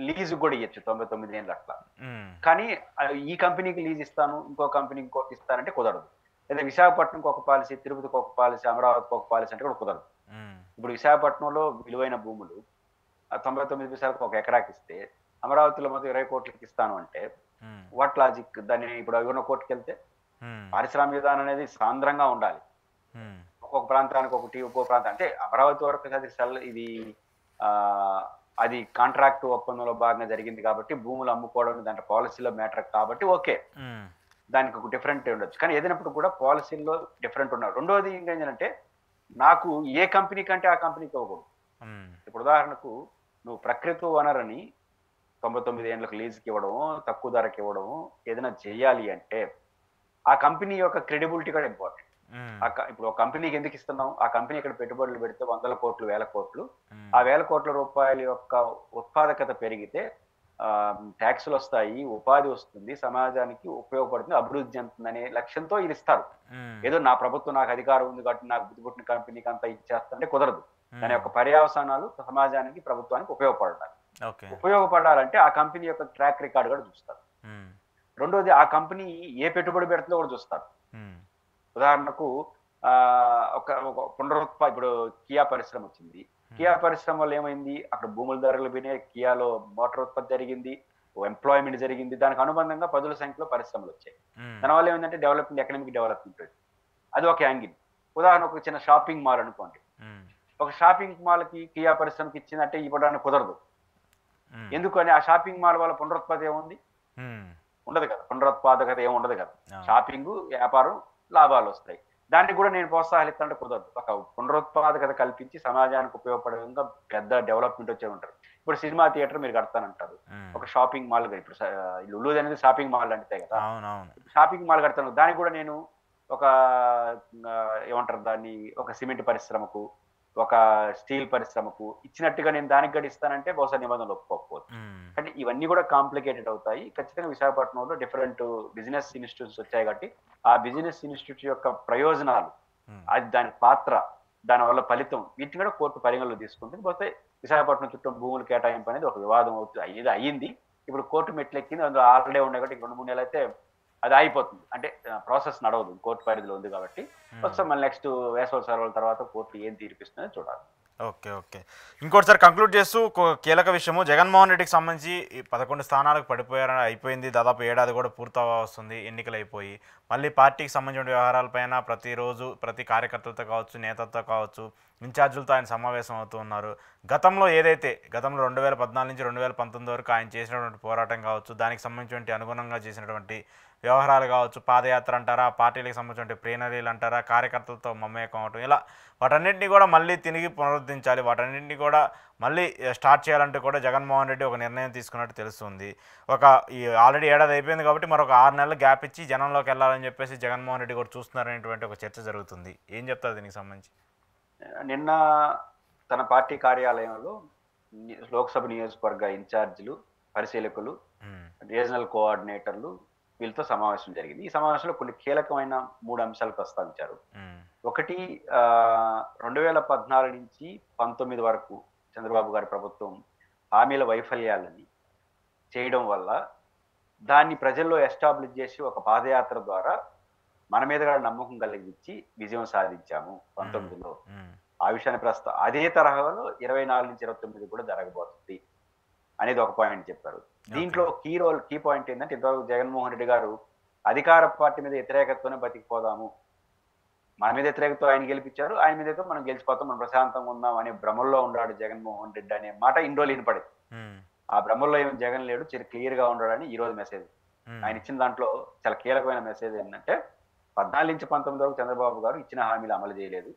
లీజు కూడా ఇవ్వచ్చు 99 ఏళ్ళు అట్లా. కానీ ఈ కంపెనీకి లీజ్ ఇస్తాను, ఇంకో కంపెనీకి ఇంకోటి ఇస్తానంటే కుదరదు. లేదా విశాఖపట్నంకి ఒక పాలసీ, తిరుపతికి ఒక పాలసీ, అమరావతికి ఒక పాలసీ అంటే కూడా కుదరదు. ఇప్పుడు విశాఖపట్నంలో విలువైన భూములు 99 పైసలకు ఒక ఎకరాకి ఇస్తే, అమరావతిలో మొత్తం 20 కోట్లకి ఇస్తాను అంటే వాట్ లాజిక్? దాన్ని ఇప్పుడు 1 కోట్లకి వెళ్తే పారిశ్రామిక విధానం అనేది సాంద్రంగా ఉండాలి. ఒక్కొక్క ప్రాంతానికి ఒకటి, ఒక్కొక్క ప్రాంతం అంటే అమరావతి వరకు ఇది అది కాంట్రాక్ట్ ఒప్పందంలో భాగంగా జరిగింది కాబట్టి భూములు అమ్ముకోవడం దాంట్లో పాలసీలో మ్యాటర్ కాబట్టి ఓకే, దానికి ఒక డిఫరెంట్ ఉండొచ్చు. కానీ ఏదైనప్పుడు కూడా పాలసీల్లో డిఫరెంట్ ఉన్నారు. రెండోది ఏంటంటే, నాకు ఏ కంపెనీ కంటే ఆ కంపెనీకి ఇవ్వకూడదు. ఇప్పుడు ఉదాహరణకు నువ్వు ప్రకృతి వనరని 99 ఏళ్ళకు లీజుకి ఇవ్వడం, తక్కువ ధరకి ఇవ్వడం ఏదైనా చేయాలి అంటే ఆ కంపెనీ యొక్క క్రెడిబిలిటీ కూడా ఇంపార్టెంట్. ఇప్పుడు ఒక కంపెనీకి ఎందుకు ఇస్తున్నాం? ఆ కంపెనీ ఇక్కడ పెట్టుబడులు పెడితే 100 కోట్లు 1000 కోట్లు, ఆ 1000 కోట్ల రూపాయల యొక్క ఉత్పాదకత పెరిగితే ట్యాక్సులు వస్తాయి, ఉపాధి వస్తుంది, సమాజానికి ఉపయోగపడుతుంది, అభివృద్ధి చెందుతుంది అనే లక్ష్యంతో ఇది ఇస్తారు. ఏదో నా ప్రభుత్వం నాకు అధికారం ఉంది కాబట్టి నాకు బుద్ధి పుట్టిన కంపెనీకి అంతా ఇచ్చేస్తుంటే కుదరదు. దాని యొక్క పర్యవసానాలు సమాజానికి, ప్రభుత్వానికి ఉపయోగపడాలి. ఉపయోగపడాలంటే ఆ కంపెనీ యొక్క ట్రాక్ రికార్డు కూడా చూస్తారు. రెండోది ఆ కంపెనీ ఏ పెట్టుబడి పెడుతుందో కూడా చూస్తారు. ఉదాహరణకు ఇప్పుడు కియా పరిశ్రమ వచ్చింది. కియా పరిశ్రమ వల్ల ఏమైంది? అక్కడ భూముల ధరలు పోయినాయి, కియాలో మోటార్ ఉత్పత్తి జరిగింది, ఎంప్లాయ్మెంట్ జరిగింది, దానికి అనుబంధంగా 10ల సంఖ్యలో పరిశ్రమలు వచ్చాయి. దానివల్ల ఏమైందంటే డెవలప్మెంట్, ఎకనామిక్ డెవలప్మెంట్. అది ఒక యాంగిల్. ఉదాహరణ ఒక చిన్న షాపింగ్ మాల్ అనుకోండి, ఒక షాపింగ్ మాల్ కి కియా పరిశ్రమకి ఇచ్చిందంటే ఇవ్వడానికి కుదరదు. ఉమ్, ఎందుకని ఆ షాపింగ్ మాల్ వల్ల పునరుత్పత్తి ఏముంది? ఉమ్, ఉండదు కదా, పునరుత్పాదకత ఏమి ఉండదు కదా. అవును. షాపింగ్, వ్యాపారం, లాభాలు వస్తాయి. దానికి కూడా నేను ప్రోత్సాహిస్తుంటే కుదరదు. ఒక పునరుత్పాదకత కల్పించి సమాజానికి ఉపయోగపడే విధంగా పెద్ద డెవలప్మెంట్ వచ్చే ఉంటారు. ఇప్పుడు సినిమా థియేటర్ మీరు కడతానంటారు, ఉమ్, ఒక షాపింగ్ మాల్ ఇప్పుడు లులు అనేది షాపింగ్ మాల్ అంటే కదా. అవునవును. షాపింగ్ మాల్ కడతాను, దానికి కూడా నేను ఒక ఏమంటారు దాన్ని, ఒక సిమెంట్ పరిశ్రమకు, ఒక స్టీల్ పరిశ్రమకు ఇచ్చినట్టుగా నేను దానికి గడిస్తానంటే బహుశా నిబంధనలు ఒప్పుకోకపోవచ్చు. ఉమ్, అంటే ఇవన్నీ కూడా కాంప్లికేటెడ్ అవుతాయి. ఖచ్చితంగా విశాఖపట్నంలో డిఫరెంట్ బిజినెస్ ఇన్స్టిట్యూట్స్ వచ్చాయి కాబట్టి ఆ బిజినెస్ ఇన్స్టిట్యూట్ యొక్క ప్రయోజనాలు, ఉమ్, అది దాని పాత్ర, దానివల్ల ఫలితం, వీటిని కూడా కోర్టు పరిగణలో తీసుకుంటుంది. పోతే విశాఖపట్నం చుట్టూ భూములు కేటాయింపు అనేది ఒక వివాదం అవుతుంది, అయ్యింది. ఇప్పుడు కోర్టు మెట్లెక్కింది, అందులో ఆల్రెడీ ఉన్నాయి కాబట్టి 2-3 నెలలు అయితే అది అయిపోతుంది. అంటే ప్రాసెస్ నడవదు, కోర్టు పరిధిలో ఉంది కాబట్టి. వస్తాం మళ్ళీ నెక్స్ట్ వేసవి సెలవుల తర్వాత కోర్టు ఏం తీర్పిస్తుందో చూడాలి. Okay, okay. ఇంకోటిసారి కంక్లూడ్ చేస్తూ కీలక విషయము, జగన్మోహన్ రెడ్డికి సంబంధించి ఈ 11 స్థానాలకు పడిపోయారని అయిపోయింది, దాదాపు ఏడాది కూడా పూర్తవ వస్తుంది ఎన్నికలు అయిపోయి. మళ్ళీ పార్టీకి సంబంధించిన వ్యవహారాలపైన ప్రతిరోజు ప్రతి కార్యకర్తలతో కావచ్చు, నేతలతో కావచ్చు, ఇన్ఛార్జీలతో ఆయన సమావేశం అవుతూ ఉన్నారు. గతంలో 2014 నుంచి 2019 వరకు ఆయన చేసినటువంటి పోరాటం కావచ్చు, దానికి సంబంధించినటువంటి అనుగుణంగా చేసినటువంటి వ్యవహారాలు కావచ్చు, పాదయాత్ర అంటారా, పార్టీలకు సంబంధించిన ప్లీనరీలు అంటారా, కార్యకర్తలతో మమేకం అవటం, ఇలా వాటన్నింటినీ కూడా మళ్ళీ తిరిగి పునరుద్ధరించాలి, వాటన్నింటినీ కూడా మళ్ళీ స్టార్ట్ చేయాలంటూ కూడా జగన్మోహన్ రెడ్డి ఒక నిర్ణయం తీసుకున్నట్టు తెలుస్తుంది. ఈ ఆల్రెడీ ఏడాది అయిపోయింది కాబట్టి మరొక 6 నెలలు గ్యాప్ ఇచ్చి జనంలోకి వెళ్ళాలని చెప్పేసి జగన్మోహన్ రెడ్డి కూడా చూస్తున్నారనేటువంటి ఒక చర్చ జరుగుతుంది. ఏం చెప్తారు దీనికి సంబంధించి? నిన్న తన పార్టీ కార్యాలయంలో లోక్సభ నియోజకవర్గ ఇన్ఛార్జీలు, పరిశీలకులు, ఉమ్, రీజనల్ కోఆర్డినేటర్లు వీళ్ళతో సమావేశం జరిగింది. ఈ సమావేశంలో కొన్ని కీలకమైన 3 అంశాలు ప్రస్తావించారు. ఉమ్, ఒకటి, 2014 నుంచి 19 వరకు చంద్రబాబు గారి ప్రభుత్వం హామీల వైఫల్యాలని చేయడం వల్ల దాన్ని ప్రజల్లో ఎస్టాబ్లిష్ చేసి ఒక పాదయాత్ర ద్వారా మన మీద కూడా నమ్మకం కలిగించి విజయం సాధించాము 19లో. ఉమ్, ఆ విషయాన్ని అదే తరహాలో 24 నుంచి 29 కూడా జరగబోతుంది అనేది ఒక పాయింట్ చెప్పారు. దీంట్లో కీ పాయింట్ ఏంటంటే, ఇంతవరకు జగన్మోహన్ రెడ్డి గారు అధికార పార్టీ మీద వ్యతిరేకతతోనే బతికిపోదాము, మన మీద వ్యతిరేకతో ఆయన గెలిపించారు, ఆయన మీద అయితే మనం గెలిచిపోతాం, మనం ప్రశాంతంగా ఉందాం అనే భ్రమల్లో ఉన్నాడు జగన్మోహన్ రెడ్డి అనే మాట ఇన్ని రోజులు వినపడేది. ఉమ్, ఆ భ్రమల్లో ఏం జగన్ లేడు, చాలా క్లియర్ గా ఉన్నాడని ఈ రోజు మెసేజ్. ఆయన ఇచ్చిన దాంట్లో చాలా కీలకమైన మెసేజ్ ఏంటంటే, 14 నుంచి 19 వరకు చంద్రబాబు గారు ఇచ్చిన హామీలు అమలు చేయలేదు,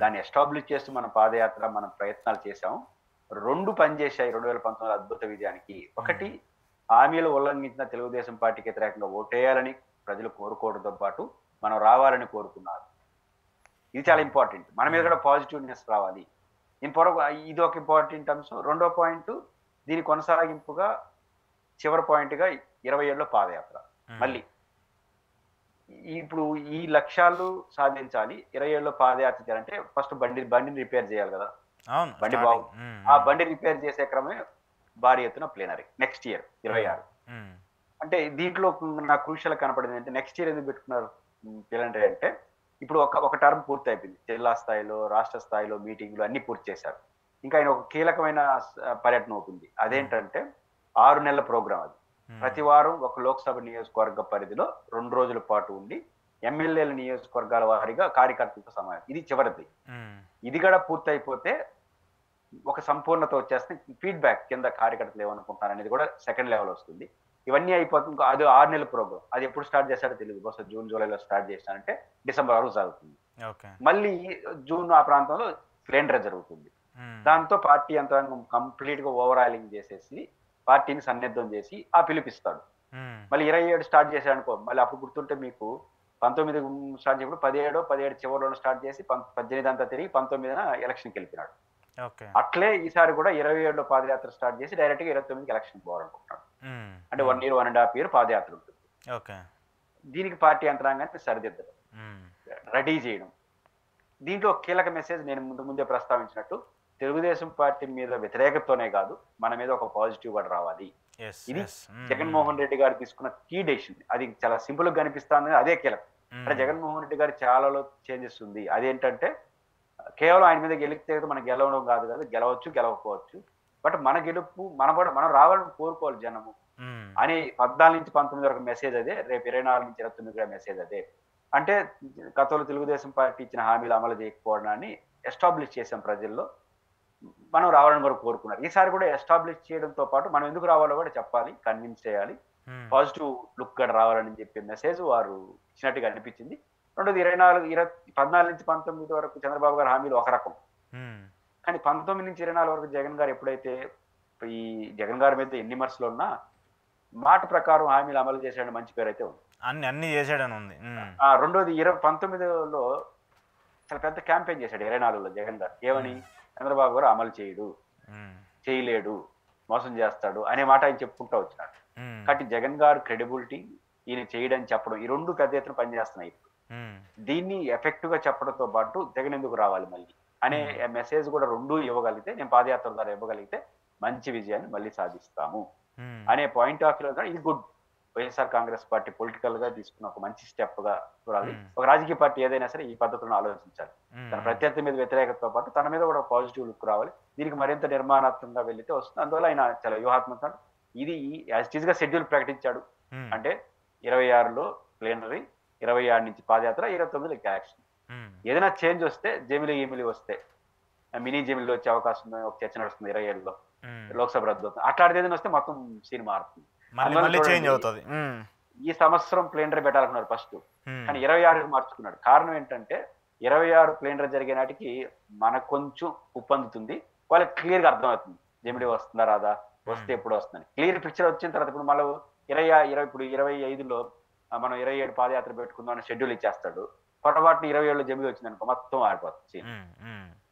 దాన్ని ఎస్టాబ్లిష్ చేస్తూ మన పాదయాత్ర, మనం ప్రయత్నాలు చేశాం. 2 పనిచేశాయి 2019 అద్భుత విజయానికి. ఒకటి, హామీలు ఉల్లంఘించిన తెలుగుదేశం పార్టీకి వ్యతిరేకంగా ఓటేయాలని ప్రజలు కోరుకోవడంతో పాటు మనం రావాలని కోరుకున్నారు. ఇది చాలా ఇంపార్టెంట్. మన మీద కూడా పాజిటివ్నెస్ రావాలి. ఇది ఒక ఇంపార్టెంట్ అంశం. రెండో పాయింట్, దీని కొనసాగింపుగా చివరి పాయింట్ గా 27లో పాదయాత్ర. మళ్ళీ ఇప్పుడు ఈ లక్ష్యాలు సాధించాలి, 27లో పాదయాత్ర చేయాలంటే ఫస్ట్ బండిని రిపేర్ చేయాలి కదా. బండి బాగు, ఆ బండి రిపేర్ చేసే క్రమే భారీ ఎత్తున ప్లేనరీ నెక్స్ట్ ఇయర్ 26. అంటే దీంట్లో నాకు క్రూషియల్ కనపడింది అంటే, నెక్స్ట్ ఇయర్ ఎందుకు పెట్టుకున్నారు ప్లేనరీ అంటే, ఇప్పుడు ఒక టర్మ్ పూర్తి అయిపోయింది, జిల్లా స్థాయిలో, రాష్ట్ర స్థాయిలో మీటింగ్లు అన్ని పూర్తి చేశారు. ఇంకా ఆయన ఒక కీలకమైన పర్యటన అవుతుంది. అదేంటంటే 6 నెలల ప్రోగ్రాం. అది ప్రతి వారం ఒక లోక్సభ నియోజకవర్గ పరిధిలో 2 రోజుల పాటు ఉండి ఎమ్మెల్యేల నియోజకవర్గాల వారీగా కార్యకర్తలతో సమావేశం. ఇది చివరిది. ఇది కూడా పూర్తి అయిపోతే ఒక సంపూర్ణత వచ్చేస్తే ఫీడ్బ్యాక్ కింద కార్యకర్తలు ఏమనుకుంటారు అనేది కూడా సెకండ్ లెవెల్ వస్తుంది. ఇవన్నీ అయిపోతుంది. అది 6 నెలల ప్రోగ్రామ్. అది ఎప్పుడు స్టార్ట్ చేస్తారో తెలియదు, బహుశా జూన్ జూలైలో స్టార్ట్ చేస్తారంటే డిసెంబర్ వరకు సాగుతుంది. మళ్ళీ జూన్ ఆ ప్రాంతంలో ప్లేనరీ జరుగుతుంది. దాంతో పార్టీ అంతా కంప్లీట్ గా ఓవరాలింగ్ చేసేసి పార్టీని సన్నిద్ధం చేసి ఆ పిలిపిస్తాడు. మళ్ళీ 27 స్టార్ట్ చేశాడు అనుకో, మళ్ళీ అప్పుడు గుర్తుంటే మీకు 19 స్టార్ట్ చేయప్పుడు 17 చివరిలో స్టార్ట్ చేసి 18 అంతా తిరిగి 19న ఎలక్షన్కి వెళ్ళిపోయినాడు. అట్లే ఈసారి కూడా 27లో పాదయాత్ర స్టార్ట్ చేసి డైరెక్ట్ గా 29కి ఎలక్షన్ పోవాలనుకుంటున్నాడు. అంటే 1 year 1.5 year పాదయాత్ర ఉంటుంది. దీనికి పార్టీ యంత్రాంగాన్ని సరిదిద్దడం, రెడీ చేయడం. దీంట్లో కీలక మెసేజ్ నేను ముందే ప్రస్తావించినట్టు, తెలుగుదేశం పార్టీ మీద వ్యతిరేకతతోనే కాదు, మన మీద ఒక పాజిటివ్ కూడా రావాలి. ఇది జగన్మోహన్ రెడ్డి గారు తీసుకున్న కీ డెసిషన్. అది చాలా సింపుల్ గా కనిపిస్తుంది, అదే కీలకం. అంటే జగన్మోహన్ రెడ్డి గారు చాలా చేంజెస్ ఉంది. అదేంటంటే, కేవలం ఆయన మీద గెలిస్తే మనం గెలవడం కాదు కదా, గెలవచ్చు గెలవకపోవచ్చు, బట్ మన గెలుపు మనం రావాలని కోరుకోవాలి జనము అని 14 నుంచి 19 వరకు మెసేజ్ అదే. రేపు 24 నుంచి 29 మెసేజ్ అదే. అంటే గతంలో తెలుగుదేశం పార్టీ ఇచ్చిన హామీలు అమలు చేయకపోవడాన్ని ఎస్టాబ్లిష్ చేశాం ప్రజల్లో. మనం రావాలని వరకు కోరుకున్నారు. ఈసారి కూడా ఎస్టాబ్లిష్ చేయడంతో పాటు మనం ఎందుకు రావాలో కూడా చెప్పాలి, కన్విన్స్ చేయాలి, పాజిటివ్ లుక్ కూడా రావాలని చెప్పే మెసేజ్ వారు ఇచ్చినట్టుగా అనిపించింది. రెండోది 14 నుంచి 19 వరకు చంద్రబాబు గారి హామీలు ఒక రకం, కానీ 19 నుంచి 24 వరకు జగన్ గారు ఎప్పుడైతే ఈ జగన్ గారి మీద ఎన్ని విమర్శలు ఉన్నా మాట ప్రకారం హామీలు అమలు చేశాడని మంచి పేరు అయితే ఉంది. అన్ని చేశాడని ఉంది. రెండోది 19లో చాలా పెద్ద క్యాంపెయిన్ చేశాడు 24లో జగన్ గారు. ఏమని? చంద్రబాబు గారు అమలు చేయలేడు, మోసం చేస్తాడు అనే మాట ఆయన చెప్పుకుంటూ వచ్చినాడు. కాబట్టి జగన్ గారు క్రెడిబిలిటీ, ఈయన చేయడని చెప్పడం, ఈ రెండు పెద్ద ఎత్తున పనిచేస్తున్నాయి. దీన్ని ఎఫెక్టివ్ గా చెప్పడంతో పాటు జగన్ ఎందుకు రావాలి మళ్ళీ అనే మెసేజ్ కూడా రెండు ఇవ్వగలిగితే, నేను పాదయాత్ర ద్వారా ఇవ్వగలిగితే మంచి విజయాన్ని మళ్ళీ సాధిస్తాము అనే పాయింట్ ఆఫ్ వ్యూలో ఇది good. YSR Congress party political గా తీసుకున్న ఒక మంచి స్టెప్ గా చూడాలి. ఒక రాజకీయ పార్టీ ఏదైనా సరే ఈ పద్ధతులను ఆలోచించాలి. తన ప్రత్యర్థి మీద వ్యతిరేకతతో పాటు తన మీద కూడా పాజిటివ్ లుక్ రావాలి. దీనికి మరింత నిర్మాణాత్మకంగా వెళ్తే వస్తుంది. అందువల్ల ఆయన చాలా వ్యూహాత్మకంగా ఇది యాజ్ ఇట్ ఈస్ గా షెడ్యూల్ ప్రకటించాడు. అంటే 26లో ప్లేనరీ, 26 నుంచి పాదయాత్ర, 29లో యాక్షన్. ఏదైనా చేంజ్ వస్తే, జమిలీ వస్తే, మినీ జమిలీలో వచ్చే అవకాశం ఉంది. ఒక చర్చ నడుస్తుంది 27లో లోక్సభ రద్దు అవుతుంది. అట్లాంటిది ఏదైనా వస్తే మొత్తం సీన్ మారుతుంది. ఈ సంవత్సరం ప్లేనరీ పెట్టాలనుకున్నారు ఫస్ట్, కానీ 26కి మార్చుకున్నాడు. కారణం ఏంటంటే 26 ప్లేనరీ జరిగే నాటికి మనకు కొంచెం ఉప్పందుతుంది, వాళ్ళకి క్లియర్ గా అర్థమవుతుంది జమిలీ వస్తుందా రాదా, వస్తే ఎప్పుడు వస్తుందని క్లియర్ పిక్చర్ వచ్చిన తర్వాత ఇప్పుడు మళ్ళీ 25లో మనం 27 పాదయాత్ర పెట్టుకుందాం అని షెడ్యూల్ ఇచ్చేస్తాడు. పొరపాటున 27లో జమిలీ వచ్చింది అనుకో మొత్తం ఆడిపోతుంది.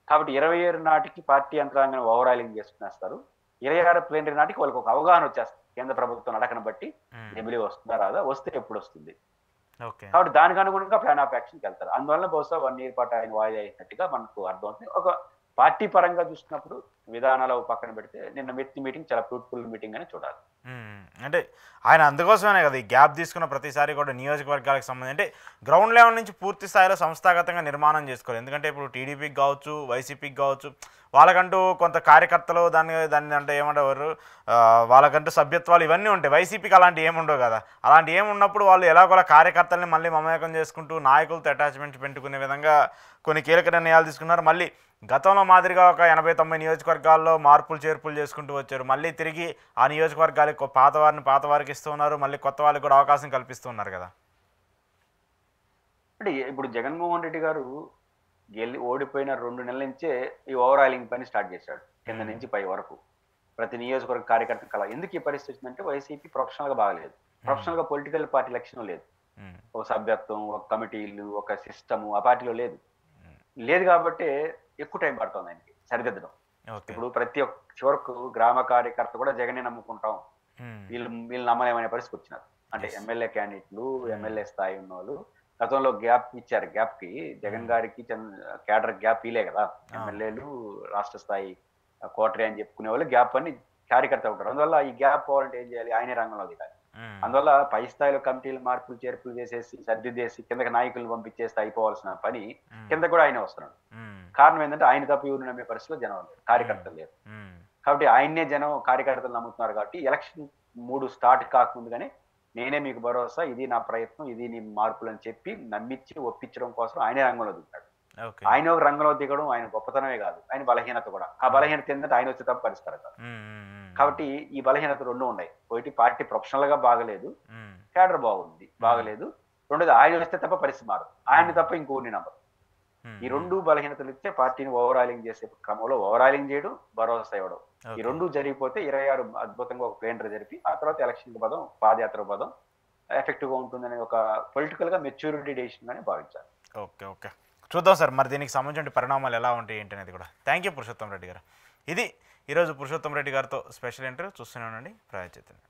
కాబట్టి 27 నాటికి పార్టీ యంత్రాంగం ఓవరాలింగ్ చేసుకునేస్తారు. 26 ప్లేనరీ నాటికి వాళ్ళకి ఒక అవగాహన వచ్చేస్తుంది కేంద్ర ప్రభుత్వం నడకను బట్టి, జమిలీ వస్తుందా రాదా, వస్తే ఎప్పుడు వస్తుంది. కాబట్టి దానికి అనుగుణంగా ప్లాన్ ఆఫ్ యాక్షన్కి వెళ్తారు. అందువల్ల బహుశా 1 year పాటు ఆయన వాయిదా అయినట్టుగా మనకు అర్థమవుతుంది. ఒక పార్టీ పరంగా చూసినప్పుడు విధానాలు పక్కన పెడితే నిన్న మీటింగ్ చాలా ఫ్రూట్ఫుల్ మీటింగ్ అని చూడాలి. అంటే ఆయన అందుకోసమే కదా ఈ గ్యాప్ తీసుకున్న ప్రతిసారి కూడా నియోజకవర్గాలకు సంబంధించి అంటే గ్రౌండ్ లెవెల్ నుంచి పూర్తి స్థాయిలో సంస్థాగతంగా నిర్మాణం చేసుకోవాలి. ఎందుకంటే ఇప్పుడు టీడీపీకి కావచ్చు, వైసీపీకి కావచ్చు, వాళ్ళకంటూ కొంత కార్యకర్తలు దాన్ని అంటే ఏమంటారు, వాళ్ళకంటూ సభ్యత్వాలు ఇవన్నీ ఉంటాయి. వైసీపీకి అలాంటి ఏముండవు కదా. అలాంటి ఏమున్నప్పుడు వాళ్ళు ఎలాగోలా కార్యకర్తల్ని మళ్ళీ మమేకం చేసుకుంటూ నాయకులతో అటాచ్మెంట్ పెట్టుకునే విధంగా కొన్ని కీలక నిర్ణయాలు తీసుకున్నారు. మళ్ళీ గతంలో మాదిరిగా ఒక 80-90 నియోజకవర్గాల్లో మార్పులు చేర్పులు చేసుకుంటూ వచ్చారు. మళ్ళీ తిరిగి ఆ నియోజకవర్గాలకు పాత వారికి ఇస్తూ ఉన్నారు, మళ్ళీ కొత్త వాళ్ళకి కూడా అవకాశం కల్పిస్తున్నారు కదా. అంటే ఇప్పుడు జగన్మోహన్ రెడ్డి గారు ఓడిపోయిన 2 నెలల నుంచే ఈ ఓవరాలింగ్ పని స్టార్ట్ చేశాడు, కింద నుంచి పై వరకు ప్రతి నియోజకవర్గ కార్యకర్త కల. ఎందుకు ఈ పరిస్థితి వచ్చిందంటే వైసీపీ ప్రొఫెషనల్ గా బాగలేదు, ప్రొఫెషనల్ గా పొలిటికల్ పార్టీ లక్షణం లేదు, ఒక సభ్యత్వం, ఒక కమిటీలు, ఒక సిస్టము ఆ పార్టీలో లేదు కాబట్టి ఎక్కువ టైం పడుతుంది ఆయనకి సరిదిద్దడం. ఇప్పుడు ప్రతి ఒక్క చివరకు గ్రామ కార్యకర్త కూడా జగనే నమ్ముకుంటాం, వీళ్ళు నమ్మలేమనే పరిస్థితి వచ్చినారు. అంటే ఎమ్మెల్యే క్యాండిడేట్లు, ఎమ్మెల్యే స్థాయి ఉన్న వాళ్ళు గతంలో గ్యాప్ ఇచ్చారు. గ్యాప్ కి జగన్ గారికి క్యాడర్ గ్యాప్ ఇలే కదా. ఎమ్మెల్యేలు రాష్ట్ర స్థాయి కోటరీ అని చెప్పుకునే వాళ్ళు గ్యాప్ అని కార్యకర్త ఉంటారు. అందువల్ల ఈ గ్యాప్ పోవాలంటే ఏం చేయాలి, ఆయనే రంగంలో దిగాలి. అందువల్ల పై స్థాయిలో కమిటీలు మార్పులు చేర్పులు చేసేసి సర్దిదేసి కిందకి నాయకులు పంపించేస్తే అయిపోవాల్సిన పని కింద కూడా ఆయన వస్తున్నాడు. కారణం ఏంటంటే ఆయన తప్ప ఎవరు నమ్మే పరిస్థితిలో జనం లేరు, కార్యకర్తలు లేరు. కాబట్టి ఆయన్నే జనం కార్యకర్తలు నమ్ముతున్నారు. కాబట్టి ఎలక్షన్ 3 స్టార్ట్ కాకముందుగానే నేనే మీకు భరోసా, ఇది నా ప్రయత్నం, ఇది నీ మార్పులు అని చెప్పి నమ్మించి ఒప్పించడం కోసం ఆయనే రంగంలో దిగుతాడు. ఆయన ఒక రంగంలో దిగడం ఆయన గొప్పతనమే కాదు, ఆయన బలహీనత కూడా. ఆ బలహీనత ఏంటంటే ఆయన వచ్చే తప్ప పరిష్కారం కాదు. కాబట్టి ఈ బలహీనత 2 ఉన్నాయి. ఒకటి పార్టీ ప్రొఫెషనల్ గా బాగలేదు, క్యాడర్ బాగలేదు. రెండోది ఆయన వస్తే తప్ప పరిస్థితి మారదు, ఆయన తప్ప ఇంకోని నమ్మరు. ఈ 2 బలహీనతలు ఇస్తే పార్టీని ఓవరాలింగ్ చేసే క్రమంలో ఓవరాలింగ్ చేయడం, భరోసా ఇవ్వడం, ఈ 2 జరిగిపోతే 26 అద్భుతంగా ఒక ప్లేనరీ జరిపి ఆ తర్వాత ఎలక్షన్ పదం, పాదయాత్ర పదం ఎఫెక్టివ్ గా ఉంటుందనే ఒక పొలిటికల్ గా మెచ్యూరిటీ డెసిషన్ గానే భావించాలి. ఓకే చూద్దాం సార్ మరి దీనికి సంబంధించిన పరిణామాలు ఎలా ఉంటాయి ఏంటి అనేది కూడా. థ్యాంక్ యూ పురుషోత్తం రెడ్డి గారు. ఇది ఈరోజు పురుషోత్తం రెడ్డి గారితో స్పెషల్ ఇంటర్వ్యూ. చూస్తూనే ఉండండి ప్రజా చైతన్యం.